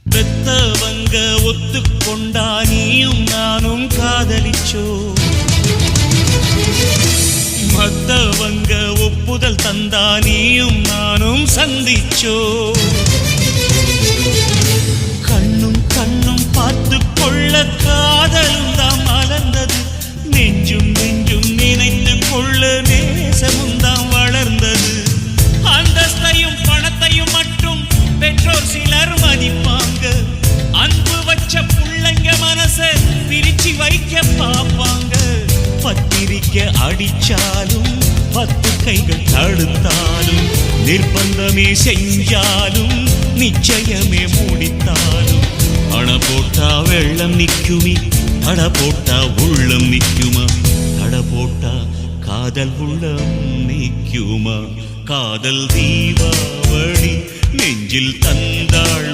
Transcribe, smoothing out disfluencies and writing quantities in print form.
பெத்தவங்க ஒத்துக்கொண்டா நீயும் நானும் காதலிச்சோ, மத்தவங்க ஒப்புதல் தந்தா நீயும் நானும் சந்திச்சோ. கண்ணும் கண்ணும் பார்த்து கொள்ள காதலும் தான் மலர்ந்தது, நெஞ்சும் நெஞ்சும் நினைத்து கொள்ள நேசமும் தான் வளர்ந்தது. அந்தஸ்தையும் பணத்தையும் மட்டும் பெற்றோர் சிலர் மதிப்பாங்க, அன்பு வச்ச புள்ளைங்க மனச பிரிச்சு வைக்க பாப்பாங்க. பத்திரிக்கை அடிச்சாலும் 10 கைகள் தடுத்தாலும், நிர்பந்தமே செஞ்சாலும் நிச்சயமே முடித்தாலும், அண போட்டா வெள்ளம் நிக்குமே, அட போட்டா உள்ளம் நிக்குமா, அட போட்டா காதல் உள்ளம் நிக்குமா. காதல் தீபாவளி நெஞ்சில் தந்தாள்